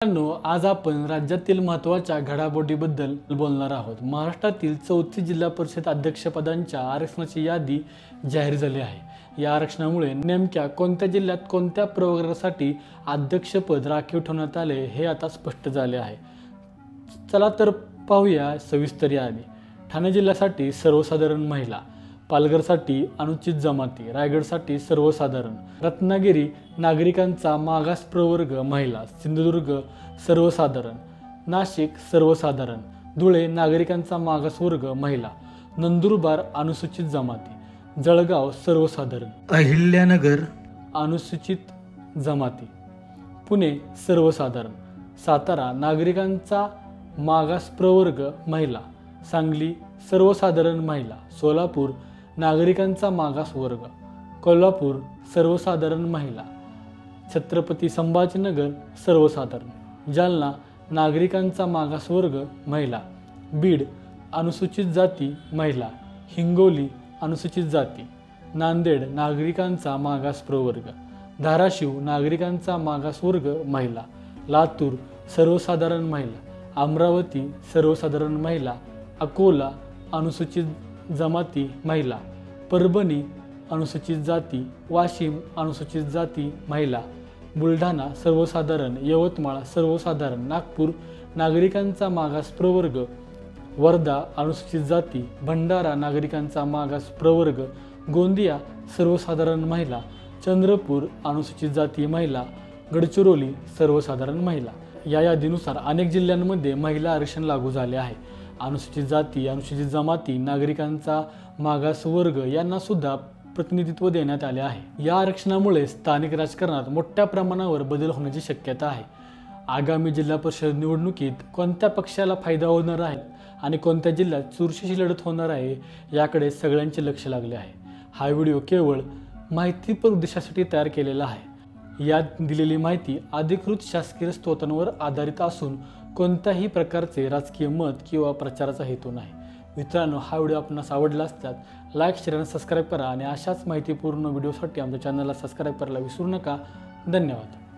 मित्रांनो, आज आपण राज्यातील महत्त्वाच्या घडामोडींबद्दल बोलणार आहोत। महाराष्ट्रातील 34 जिल्हा परिषद अध्यक्षपदांच्या आरक्षणाची यादी जाहीर झाली आहे। या आरक्षणामुळे नेमक्या कोणत्या जिल्ह्यात कोणत्या प्रवर्गासाठी अध्यक्षपद राखीव ठेवण्यात आले हे आता स्पष्ट झाले आहे। चला तर पाहूया सविस्तर यादी। ठाणे जिल्ह्यासाठी सर्वसाधारण महिला, पालघरसाठी अनुचित जमाती, रायगडसाठी सर्वसाधारण, रत्नागिरी नागरिकांचा मागास प्रवर्ग महिला, सिंधुदुर्ग सर्वसाधारण, नाशिक सर्वसाधारण, धुळे नागरिकांचा मागास वर्ग महिला, नंदुरबार अनुसूचित जमाती, जळगाव सर्वसाधारण, अहिल्यानगर अनुसूचित जमाती, पुणे सर्वसाधारण, सातारा नागरिकांचा मागास प्रवर्ग महिला, सांगली सर्वसाधारण महिला, सोलापूर नागरिकांचा मागास वर्ग, कोल्हापूर सर्वसाधारण महिला, छत्रपती संभाजीनगर सर्वसाधारण, जालना नागरिकांचा मागास वर्ग महिला, बीड अनुसूचित जाती महिला, हिंगोली अनुसूचित जाती, नांदेड नागरिकांचा मागास प्रवर्ग, धाराशिव नागरिकांचा मागास वर्ग महिला, लातूर सर्वसाधारण महिला, अमरावती सर्वसाधारण महिला, अकोला अनुसूचित जमाती महिला, परभणी अनुसूचित जाती, वाशिम अनुसूचित जाती महिला, बुलढाणा सर्वसाधारण, यवतमाळ सर्वसाधारण, नागपूर नागरिकांचा मागास प्रवर्ग, वर्धा अनुसूचित जाती, भंडारा नागरिकांचा मागास प्रवर्ग, गोंदिया सर्वसाधारण महिला, चंद्रपूर अनुसूचित जाती महिला, गडचिरोली सर्वसाधारण महिला। या यादीनुसार अनेक जिल्ह्यांमध्ये महिला आरक्षण लागू झाले आहे। अनुसूचित जाती, अनुसूचित जमाती, नागरिकांचा मागास वर्ग यांना सुद्धा प्रतिनिधित्व देण्यात आले आहे। या आरक्षणामुळे स्थानिक राजकारणात मोठ्या प्रमाणावर बदल होण्याची शक्यता आहे। आगामी जिल्हा परिषद निवडणुकीत कोणत्या पक्षाला फायदा होणार आहे आणि कोणत्या जिल्ह्यात चुरशीची लढत होणार आहे याकडे सगळ्यांचे लक्ष लागले आहे। हा व्हिडिओ केवळ माहितीपर उद्देशासाठी तयार केलेला आहे। यात दिलेली माहिती अधिकृत शासकीय स्रोतांवर आधारित असून कोणत्याही प्रकारचे राजकीय मत किंवा प्रचाराचा हेतू नाही। मित्रांनो, हा व्हिडिओ आपणास आवडला असल्यास लाईक, शेअर आणि सबस्क्राईब करा आणि अशाच माहितीपूर्ण व्हिडिओसाठी आमच्या चॅनलला सबस्क्राईब करायला विसरू नका। धन्यवाद।